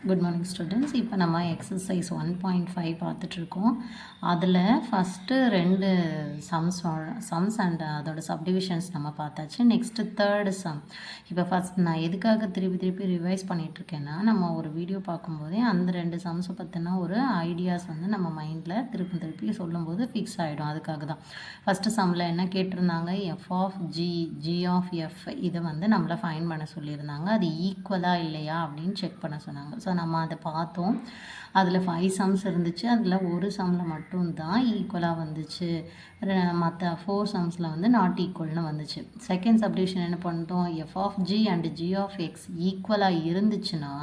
Good morning students. இப்போ நம்ம exercise 1.5 பார்த்துட்ருக்கோம். அதில் ஃபஸ்ட்டு 2 சம்ஸ் அண்ட் அதோட சப்டிவிஷன்ஸ் நம்ம பார்த்தாச்சு. Next third some. இப்போ ஃபஸ்ட் நான் எதுக்காக திருப்பி ரிவைஸ் பண்ணிகிட்ருக்கேன்னா, நம்ம ஒரு வீடியோ பார்க்கும்போதே அந்த 2 சம்ஸை பற்றின ஒரு ஐடியாஸ் வந்து நம்ம மைண்டில் திருப்பி சொல்லும்போது ஃபிக்ஸ் ஆகிடும். அதுக்காக தான் ஃபஸ்ட்டு சம்மில் என்ன கேட்டிருந்தாங்க, F of G of F இதை வந்து நம்மளை ஃபைன் பண்ண சொல்லியிருந்தாங்க. அது ஈக்குவலாக இல்லையா அப்படின்னு செக் பண்ண சொன்னாங்க. ஸோ நம்ம அதை பார்த்தோம். அதில் 5 சம்ஸ் இருந்துச்சு. அதில் ஒரு சம்மில் மட்டும்தான் ஈக்குவலாக வந்துச்சு. மற்ற 4 சம்ஸில் வந்து நாட் ஈக்குவல்னு வந்துச்சு. செகண்ட் சப்டிவிஷன் என்ன பண்ணிட்டோம், F of G and G of X ஈக்குவலாக இருந்துச்சுன்னா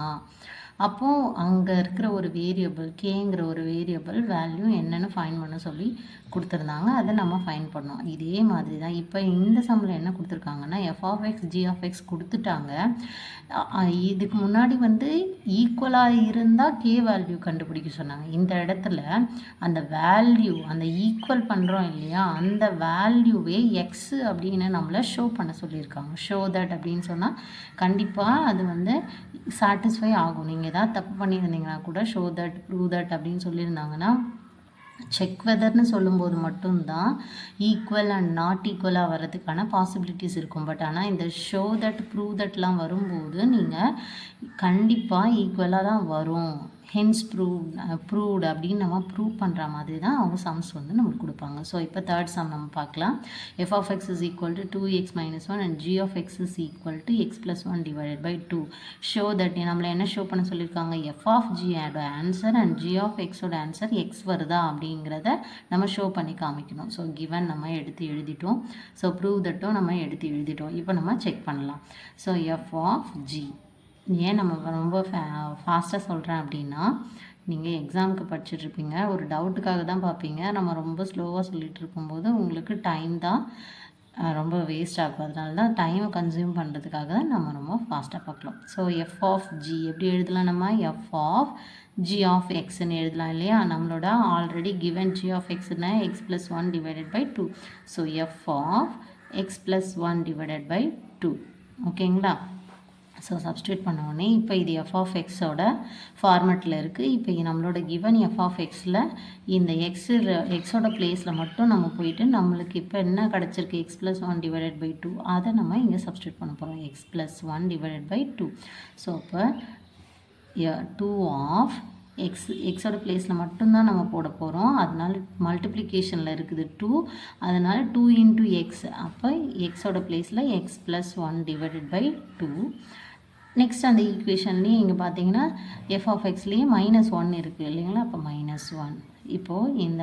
அப்போது அங்கே இருக்கிற ஒரு வேரியபிள் கேங்கிற ஒரு வேரியபிள் வேல்யூ என்னென்னு ஃபைன் பண்ண சொல்லி கொடுத்துருந்தாங்க. அதை நம்ம ஃபைன் பண்ணோம். இதே மாதிரி தான் இப்போ இந்த சம்மில் என்ன கொடுத்துருக்காங்கன்னா, F of X G of X கொடுத்துட்டாங்க. இதுக்கு முன்னாடி வந்து ஈக்குவலாக இருந்தால் கே வேல்யூ கண்டுபிடிக்க சொன்னாங்க. இந்த இடத்துல அந்த வேல்யூ அந்த ஈக்குவல் பண்ணுறோம் இல்லையா, அந்த வேல்யூவே எக்ஸு அப்படின்னு நம்மளை ஷோ பண்ண சொல்லியிருக்காங்க. ஷோ தட் அப்படின்னு சொன்னால் கண்டிப்பாக அது வந்து சாட்டிஸ்ஃபை ஆகும். நீங்கள் ஏதாவது தப்பு பண்ணியிருந்தீங்கன்னா கூட ஷோ தட் ப்ரூவ் தட் அப்படின்னு சொல்லியிருந்தாங்கன்னா, செக் வெதர்னு சொல்லும்போது மட்டும்தான் ஈக்குவல் அண்ட் நாட் ஈக்குவலாக வர்றதுக்கான பாசிபிலிட்டிஸ் இருக்கும். பட் ஆனால் இந்த ஷோ தட் ப்ரூவ் தட்லாம் வரும்போது நீங்கள் கண்டிப்பாக ஈக்குவலாக தான் வரும். ஹென்ஸ் ப்ரூவ்டு அப்படின்னு நம்ம ப்ரூவ் பண்ணுற மாதிரி தான் அவங்க சம்ஸ் வந்து நம்மளுக்கு கொடுப்பாங்க. ஸோ இப்போ தேர்ட் சம் நம்ம பார்க்கலாம். F of X is equal to 2x - 1 and G of X is equal to x + 1 divided by 2. Show that நம்மளை என்ன ஷோ பண்ண சொல்லியிருக்காங்க, எஃப் ஆஃப் ஜியோட ஆன்சர் அண்ட் ஜி ஆஃப் எக்ஸோட ஆன்சர் எக்ஸ் வருதா அப்படிங்கிறத நம்ம ஷோ பண்ணி காமிக்கணும். ஸோ கிவன் நம்ம எடுத்து எழுதிட்டோம். ஸோ ப்ரூவ் தட்டும் நம்ம எடுத்து எழுதிட்டோம். இப்போ நம்ம செக் பண்ணலாம். ஸோ எஃப் ஆஃப் ஜி ஏன் நம்ம ரொம்ப ஃபாஸ்ட்டாக சொல்கிறேன் அப்படின்னா, நீங்கள் எக்ஸாமுக்கு படிச்சுட்ருப்பீங்க, ஒரு டவுட்டுக்காக தான் பார்ப்பீங்க. நம்ம ரொம்ப ஸ்லோவாக சொல்லிகிட்டு இருக்கும்போது உங்களுக்கு டைம் தான் ரொம்ப வேஸ்ட் ஆகும். அதனால தான் டைமை கன்சியூம் பண்ணுறதுக்காக தான் நம்ம ரொம்ப ஃபாஸ்ட்டாக பார்க்கலாம். ஸோ எஃப் ஆஃப் ஜி எப்படி எழுதலாம், நம்ம எஃப் ஆஃப் ஜி ஆஃப் எக்ஸ்ன்னு எழுதலாம் இல்லையா. நம்மளோட ஆல்ரெடி கிவன் ஜி ஆஃப் எக்ஸ்னா X + 1 divided by 2. So F of X + 1 divided by 2. ஓகேங்களா. ஸோ சப்ஸ்டியூட் பண்ண உடனே இப்போ இது எஃப் ஆஃப் எக்ஸோட ஃபார்மெட்டில் இருக்குது. இப்போ நம்மளோட கிவன் எஃப் ஆஃப் எக்ஸில் இந்த எக்ஸோட பிளேஸில் மட்டும் நம்ம போயிட்டு நம்மளுக்கு இப்போ என்ன கிடச்சிருக்கு, எக்ஸ் + 1 டிவைடட் பை 2, அதை நம்ம இங்கே சப்ஸ்டியூட் பண்ண போகிறோம். X + 1 divided by 2. ஸோ இப்போ 2 ஆஃப் எக்ஸோட பிளேஸில் மட்டும்தான் நம்ம போட போகிறோம். அதனால மல்டிப்ளிகேஷனில் இருக்குது 2, அதனால் 2 × எக்ஸ். அப்போ எக்ஸோட பிளேஸில் எக்ஸ் + 1 டிவைடட் பை 2. நெக்ஸ்ட் அந்த ஈக்குவேஷன்லேயே இங்கே பார்த்தீங்கன்னா எஃப் ஆஃப் எக்ஸ்லேயே -1 இருக்குது இல்லைங்களா. அப்போ -1. இப்போது இந்த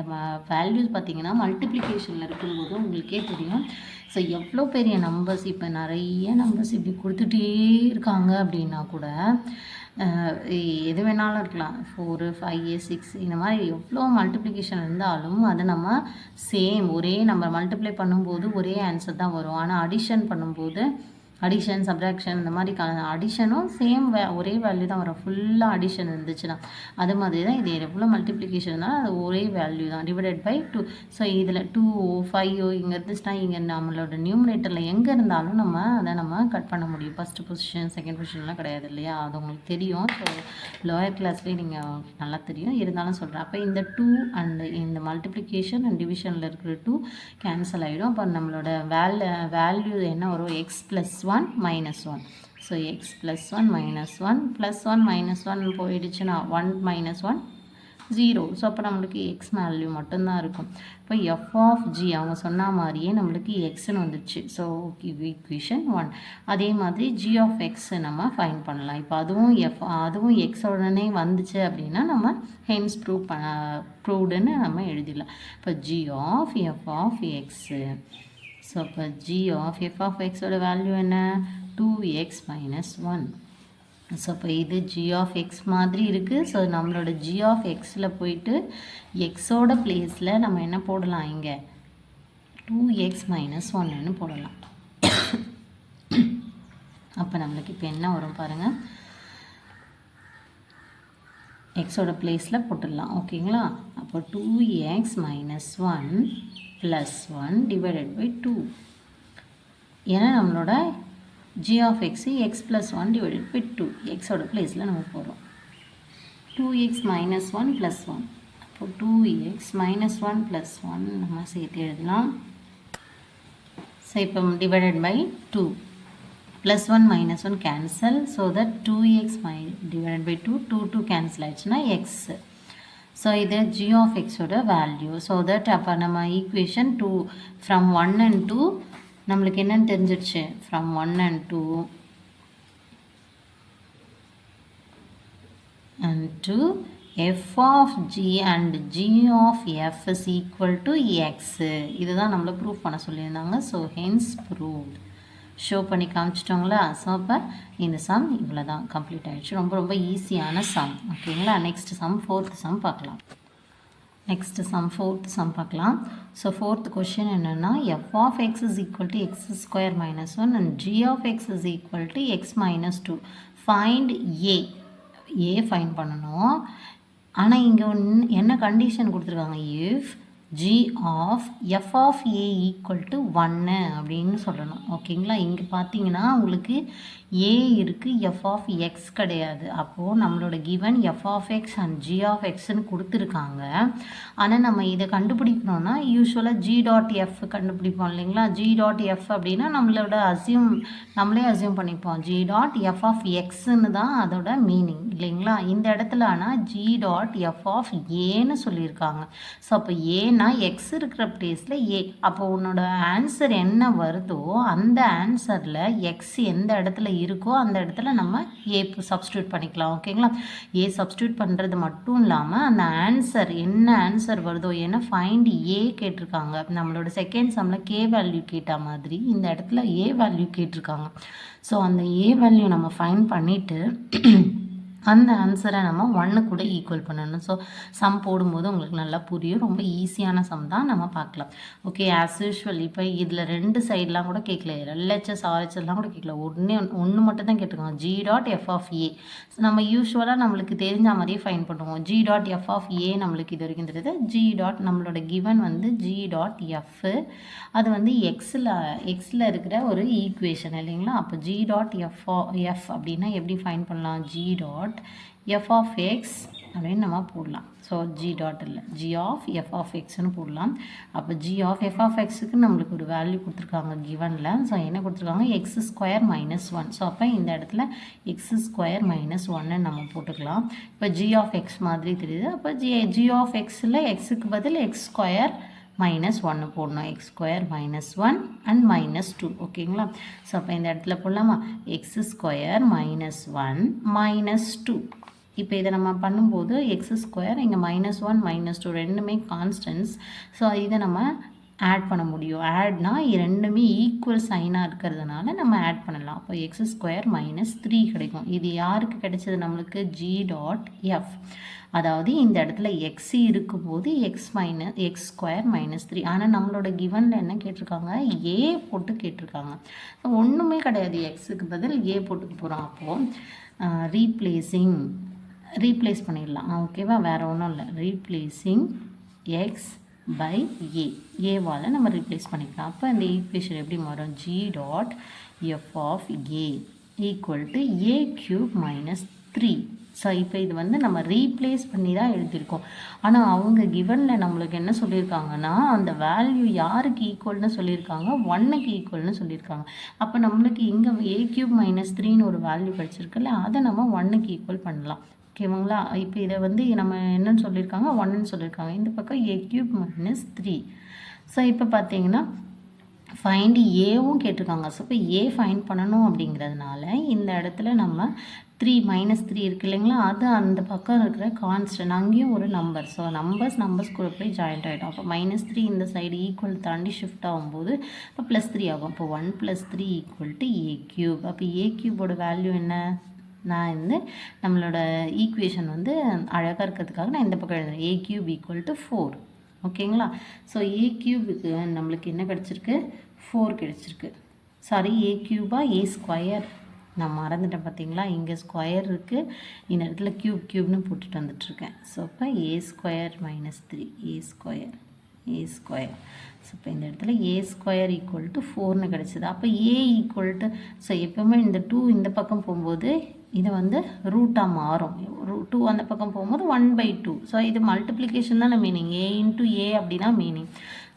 வேல்யூஸ் பார்த்தீங்கன்னா மல்டிப்ளிகேஷனில் இருக்கும்போது உங்களுக்கே தெரியும். ஸோ எவ்வளோ பெரிய நம்பர்ஸ், இப்போ நிறைய நம்பர்ஸ் இப்படி கொடுத்துட்டே இருக்காங்க அப்படின்னா கூட எது வேணாலும் இருக்கலாம், 4, 5, 6 இந்த மாதிரி எவ்வளோ மல்டிப்ளிகேஷன் இருந்தாலும் அது நம்ம சேம் ஒரே நம்பர் மல்டிப்ளை பண்ணும்போது ஒரே ஆன்சர் தான் வரும். ஆனால் அடிஷன் பண்ணும்போது அடிஷன் சப்ராக்ஷன் இந்த மாதிரி அடிஷனும் சேம் ஒரே வேல்யூ தான் வரும். ஃபுல்லாக அடிஷன் இருந்துச்சுன்னா அது மாதிரி தான் இது எவ்வளோ மல்டிப்ளிகேஷன் இருந்தாலும் அது ஒரே வேல்யூ தான் டிவைடட் பை 2. ஸோ இதில் 2, 5 இங்கே இருந்துச்சுன்னா இங்கே நம்மளோட நியூமரேட்டரில் எங்கே இருந்தாலும் நம்ம அதை நம்ம கட் பண்ண முடியும். ஃபஸ்ட்டு பொசிஷன் செகண்ட் பொசிஷன்லாம் கிடையாது இல்லையா, அது உங்களுக்கு தெரியும். ஸோ லோயர் கிளாஸ்லேயே நீங்கள் நல்லா தெரியும், இருந்தாலும் சொல்கிறேன். அப்போ இந்த 2 அண்ட் இந்த மல்டிப்ளிகேஷன் அண்ட் டிவிஷனில் இருக்கிற 2 கேன்சல் ஆகிடும். அப்போ நம்மளோட வேல்யூ என்ன வரும், எக்ஸ் + 1 -1. ஸோ எக்ஸ் + 1 -1 +1 -1 போயிடுச்சுன்னா 1 - 1 0. ஸோ அப்போ நம்மளுக்கு எக்ஸ் வேல்யூ மட்டும்தான் இருக்கும். இப்போ எஃப் ஆஃப் ஜி அவங்க சொன்ன மாதிரியே நம்மளுக்கு எக்ஸ்ன்னு வந்துடுச்சு. So equation 1. அதே மாதிரி ஜி ஆஃப் எக்ஸ் நம்ம ஃபைன் பண்ணலாம். இப்போ அதுவும் எக்ஸோடனே வந்துச்சு அப்படின்னா நம்ம ஹென்ஸ் ப்ரூவ்டுன்னு நம்ம எழுதிடலாம். இப்போ G of F of X. So இப்போ ஜி ஆஃப் எஃப் ஆஃப் எக்ஸோட வேல்யூ என்ன, 2x - 1. ஸோ இப்போ இது ஜி ஆஃப் எக்ஸ் மாதிரி இருக்குது. ஸோ நம்மளோட ஜி ஆஃப் எக்ஸில் போயிட்டு எக்ஸோட பிளேஸில் நம்ம என்ன போடலாம், இங்கே 2x - 1ன்னு போடலாம். அப்போ நம்மளுக்கு இப்போ என்ன வரும் பாருங்கள், எக்ஸோட பிளேஸில் போட்டுடலாம். ஓகேங்களா. அப்போ 2x - 1 + 1 டிவைடட் பை 2. ஏன்னா நம்மளோட g of x x + 1 divided by 2 எக்ஸோட பிளேஸில் நம்ம போகிறோம். 2x minus 1 plus 1. அப்போ 2x minus 1 plus 1 நம்ம சேர்த்து எழுதலாம். ஸோ இப்போ divided by 2. Plus 1 minus 1 cancel. So that 2x divided by 2. 2 cancel ஆயிடுச்சுன்னா x. ஸோ இது g of x ஓட வேல்யூ. ஸோ தட் அப்போ நம்ம ஈக்குவேஷன் 2 from 1 and 2 நம்மளுக்கு என்னன்னு தெரிஞ்சிடுச்சு. from 1 and 2 and to f of g and g of f is equal to x. இதுதான் நம்மளை prove பண்ண சொல்லியிருந்தாங்க. So hence proved. ஷோ பண்ணி காமிச்சிட்டோங்களா. ஸோ அப்போ இந்த சம் இவ்வளோ தான் கம்ப்ளீட் ஆகிடுச்சு. ரொம்ப ரொம்ப ஈஸியான சம். ஓகேங்களா. நெக்ஸ்ட் சம் ஃபோர்த் சம் பார்க்கலாம். ஃபோர்த் சம் பார்க்கலாம். ஸோ ஃபோர்த் கொஷின் என்னென்னா f of X is equal to x square minus 1 and G of X is equal to x minus 2. Find a find பண்ணணும். ஆனால் இங்கே என்ன condition கொடுத்துருக்காங்க. If g of f of a equal to 1 அப்படின்னு சொல்லணும். ஓகேங்களா. இங்கே பார்த்தீங்கன்னா உங்களுக்கு a இருக்குது, f of x கிடையாது. அப்போது நம்மளோட given f of x and g of xன்னு கொடுத்துருக்காங்க. ஆனால் நம்ம இதை கண்டுபிடிக்கணும்னா யூஸ்வலாக g டாட் f கண்டுபிடிப்போம் இல்லைங்களா. g டாட் f அப்படின்னா நம்மளே அசியூம் பண்ணிப்போம். g டாட் f of xன்னு தான் அதோட மீனிங் இல்லைங்களா. இந்த இடத்துல ஆனால் g டாட் f of aன்னு சொல்லியிருக்காங்க. ஸோ அப்போ ஏன்னா எக்ஸ் இருக்கிற பிளேஸில் ஏ. அப்போ உன்னோட ஆன்சர் என்ன வருதோ அந்த ஆன்சரில் எக்ஸ் எந்த இடத்துல இருக்கோ அந்த இடத்துல நம்ம ஏ சப்ஸ்டியூட் பண்ணிக்கலாம். ஓகேங்களா. ஏ சப்ஸ்டியூட் பண்ணுறது மட்டும் இல்லாமல் அந்த ஆன்சர் என்ன ஆன்சர் வருதோ, ஏன்னா ஃபைண்ட் ஏ கேட்டிருக்காங்க. நம்மளோட செகண்ட் சம்மில் கே வேல்யூ கேட்ட மாதிரி இந்த இடத்துல ஏ வேல்யூ கேட்டிருக்காங்க. ஸோ அந்த ஏ வேல்யூ நம்ம ஃபைண்ட் பண்ணிவிட்டு அந்த ஆன்சரை நம்ம 1 கூட ஈக்குவல் பண்ணணும். ஸோ சம் போடும்போது உங்களுக்கு நல்லா புரியும். ரொம்ப ஈஸியான சம் தான், நம்ம பார்க்கலாம். ஓகே. ஆஸ் யூஷுவல் இப்போ இதில் 2 சைட்லாம் கூட கேட்கல. எல்ஹெச்எஸ் ஆர்ஹெச்எஸ்லாம் கூட கேட்கல. ஒன்று மட்டும் தான் கேட்டிருக்காங்க. ஜி டாட் எஃப் ஆஃப் ஏ. நம்ம யூஸ்வலாக நம்மளுக்கு தெரிஞ்ச மாதிரியே ஃபைன் பண்ணுவோம். ஜி டாட் எஃப் ஆஃப் ஏ நம்மளுக்கு இது வரைக்கும் தெரியுது. ஜி டாட் நம்மளோட கிவன் வந்து ஜி டாட் எஃப். அது வந்து எக்ஸில் இருக்கிற ஒரு ஈக்குவேஷன் இல்லைங்களா. அப்போ ஜி டாட் எஃப் அப்படின்னா எப்படி ஃபைன் பண்ணலாம். G dot f of x அப்படின்னு நம்ம போடலாம். ஸோ ஜி டாட் இல்லை, ஜி ஆஃப் எஃப் ஆஃப் எக்ஸ்னு போடலாம். அப்போ ஜி ஆஃப் எஃப் ஆஃப் எக்ஸுக்கு நம்மளுக்கு ஒரு வேல்யூ கொடுத்துருக்காங்க கிவனில். ஸோ என்ன கொடுத்துருக்காங்க. X square minus 1. ஸோ அப்போ இந்த இடத்துல எக்ஸ் ஸ்கொயர் மைனஸ் 1 நம்ம போட்டுக்கலாம். இப்போ ஜி ஆஃப் எக்ஸ் மாதிரி தெரியுது. அப்போ ஜி ஆஃப் எக்ஸில் எக்ஸுக்கு பதில் எக்ஸ் ஸ்கொயர் மைனஸ் 1 போடணும். X square minus 1 and minus 2. ஓகேங்களா. ஸோ அப்போ இந்த இடத்துல போடலாமா. X square minus 1 minus 2. இப்போ இதை நம்ம பண்ணும்போது எக்ஸ் ஸ்கொயர் இங்கே மைனஸ் 1 மைனஸ் 2 ரெண்டுமே கான்ஸ்டன்ட்ஸ். ஸோ இதை நம்ம ஆட் பண்ண முடியும். ஆட்னா ரெண்டுமே ஈக்குவல் சைனாக இருக்கிறதுனால நம்ம ஆட் பண்ணலாம். அப்போ எக்ஸ் ஸ்கொயர் மைனஸ் 3 கிடைக்கும். இது யாருக்கு கிடைச்சது நம்மளுக்கு. G dot F. அதாவது இந்த இடத்துல எக்ஸ் இருக்கும்போது எக்ஸ் ஸ்கொயர் மைனஸ் 3. ஆனால் நம்மளோட கிவனில் என்ன கேட்டிருக்காங்க. ஏ போட்டு கேட்டிருக்காங்க. ஒன்றுமே கிடையாது. எக்ஸுக்கு பதில் ஏ போட்டுக்க போகிறோம். அப்போது ரீப்ளேஸ் பண்ணிடலாம். ஓகேவா. வேறு ஒன்றும் இல்லை. ரீப்ளேஸிங் எக்ஸ் பை ஏவால் நம்ம ரீப்ளேஸ் பண்ணிக்கலாம். அப்போ இந்த ஈக்குவேஷன் எப்படி மாறும். G dot F of A equal to A cube minus 3. So இப்போ இது வந்து நம்ம ரீப்ளேஸ் பண்ணி தான் எழுதியிருக்கோம். ஆனால் அவங்க கிவனில் நம்மளுக்கு என்ன சொல்லியிருக்காங்கன்னா அந்த வேல்யூ யாருக்கு ஈக்குவல்னு சொல்லியிருக்காங்க. 1க்கு ஈக்குவல்னு சொல்லியிருக்காங்க. அப்போ நம்மளுக்கு இங்கே ஏ க்யூப் மைனஸ் 3ன்னு ஒரு வேல்யூ கிடச்சிருக்குல்ல, அதை நம்ம 1க்கு ஈக்குவல் பண்ணலாம். ஓகேங்களா. இப்போ இதை வந்து நம்ம என்னன்னு சொல்லியிருக்காங்க. 1ன்னு சொல்லியிருக்காங்க. இந்த பக்கம் ஏ க்யூப் மைனஸ் 3. ஸோ இப்போ பார்த்தீங்கன்னா ஃபைண்ட் ஏவும் கேட்டிருக்காங்க. ஸோ இப்போ ஏ ஃபைண்ட் பண்ணணும் அப்படிங்கிறதுனால இந்த இடத்துல நம்ம 3 மைனஸ் 3 இருக்கு இல்லைங்களா. அது அந்த பக்கம் இருக்கிற கான்ஸ்டன்ட், அங்கேயும் ஒரு நம்பர். ஸோ நம்பர்ஸ் கூட போய் ஜாயிண்ட் ஆகிடும். அப்போ மைனஸ் 3 இந்த சைடு ஈக்குவல் தாண்டி ஷிஃப்ட் ஆகும்போது இப்போ ப்ளஸ் 3 ஆகும். இப்போ 1 + 3 ஈக்குவல் டு ஏ க்யூப். அப்போ ஏ க்யூபோட வேல்யூ என்ன. நான் வந்து நம்மளோட ஈக்குவேஷன் வந்து அழகாக இருக்கிறதுக்காக நான் இந்த பக்கம் எழுதுறேன். ஏ க்யூப் ஈக்குவல் டு 4. ஓகேங்களா. ஸோ ஏ க்யூபுக்கு நம்மளுக்கு என்ன கிடச்சிருக்கு. 4 கிடச்சிருக்கு. சாரி, ஏ க்யூபா ஏ ஸ்கொயர் நான் மறந்துட்டேன் பார்த்தீங்களா. இங்கே ஸ்கொயர் இருக்குது, இந்த இடத்துல க்யூப்னு போட்டுட்டு வந்துட்டுருக்கேன். ஸோ இப்போ ஏ ஸ்கொயர் மைனஸ் 3 ஏ ஸ்கொயர். ஸோ இப்போ இந்த இடத்துல ஏ ஸ்கொயர் ஈக்குவல் டு 4ன்னு கிடச்சிது. அப்போ ஏ ஈக்குவல் டு, ஸோ எப்போவுமே இந்த 2 இந்த பக்கம் போகும்போது இது வந்து ரூட்டாக மாறும். 2 அந்த பக்கம் போகும்போது 1/2. ஸோ இது மல்டிப்ளிகேஷன் தானே மீனிங், ஏ இன்ட்டு ஏ அப்படின்னா மீனிங்.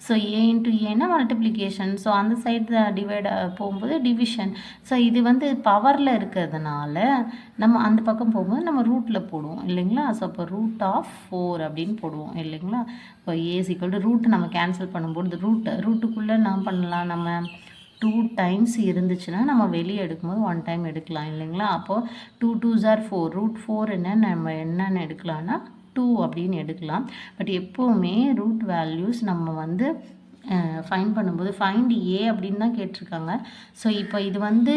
ஸோ ஏ இன்ட்டு ஏன்னா மல்டிப்ளிகேஷன், ஸோ அந்த சைடு டிவைட் போகும்போது டிவிஷன். ஸோ இது வந்து பவரில் இருக்கிறதுனால நம்ம அந்த பக்கம் போகும்போது நம்ம ரூட்டில் போடுவோம் இல்லைங்களா. ஸோ அப்போ √4 அப்படின்னு போடுவோம் இல்லைங்களா. இப்போ ஏ ஈக்குவல் டு ரூட் நம்ம கேன்சல் பண்ணும்போது ரூட்டுக்குள்ளே நான் பண்ணலாம், நம்ம 2 டைம்ஸ் இருந்துச்சுன்னா நம்ம வெளியே எடுக்கும்போது 1 டைம் எடுக்கலாம் இல்லைங்களா. அப்போது 2 2s are 4, √4 நம்ம என்னென்னு எடுக்கலாம்னா 2 அப்படின்னு எடுக்கலாம். பட் எப்போவுமே ரூட் வேல்யூஸ் நம்ம வந்து ஃபைண்ட் பண்ணும்போது ஃபைண்ட் ஏ அப்படின்னு தான் கேட்டிருக்காங்க. ஸோ இப்போ இது வந்து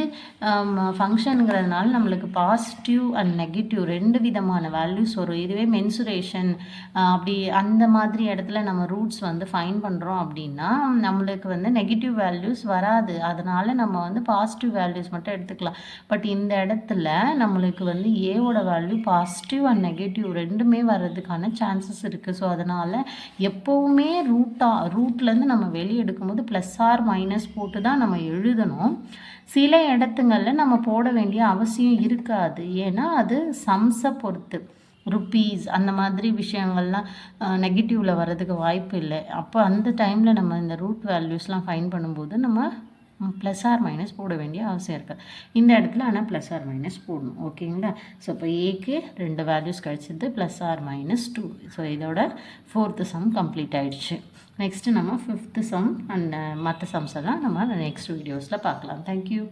ஃபங்க்ஷனுங்கிறதுனால நம்மளுக்கு பாசிட்டிவ் அண்ட் நெகட்டிவ் 2 விதமான வேல்யூஸ் வரும். இதுவே மென்சுரேஷன் அப்படி அந்த மாதிரி இடத்துல நம்ம ரூட்ஸ் வந்து ஃபைண்ட் பண்ணுறோம் அப்படின்னா நம்மளுக்கு வந்து நெகட்டிவ் வேல்யூஸ் வராது. அதனால் நம்ம வந்து பாசிட்டிவ் வேல்யூஸ் மட்டும் எடுத்துக்கலாம். பட் இந்த இடத்துல நம்மளுக்கு வந்து ஏவோட வேல்யூ பாசிட்டிவ் அண்ட் நெகட்டிவ் 2மே வர்றதுக்கான சான்சஸ் இருக்குது. ஸோ அதனால் எப்போவுமே ரூட்லேருந்து நம்ம வெளியே எடுக்கும்போது +or- போட்டு தான் நம்ம எழுதணும். சில இடத்துங்களில் நம்ம போட வேண்டிய அவசியம் இருக்காது. ஏன்னா அது சம்ஸை பொறுத்து, ருப்பீஸ் அந்த மாதிரி விஷயங்கள்லாம் நெகட்டிவில் வர்றதுக்கு வாய்ப்பு இல்லை. அப்போ அந்த டைமில் நம்ம இந்த ரூட் வேல்யூஸ்லாம் ஃபைண்ட் பண்ணும்போது நம்ம +or- போட வேண்டிய அவசியம் இருக்குது. இந்த இடத்துல ஆனால் +or- போடணும். ஓகேங்களா. ஸோ இப்போ ஏக்கு 2 வேல்யூஸ் கிடச்சிது, +or-2. ஸோ இதோட 4th சம் கம்ப்ளீட் ஆகிடுச்சு. நெக்ஸ்ட்டு நம்ம 5th சம் அண்ட் மற்ற சம்ஸ் எல்லாம் நம்ம நெக்ஸ்ட் வீடியோஸில் பார்க்கலாம். தேங்க்யூ.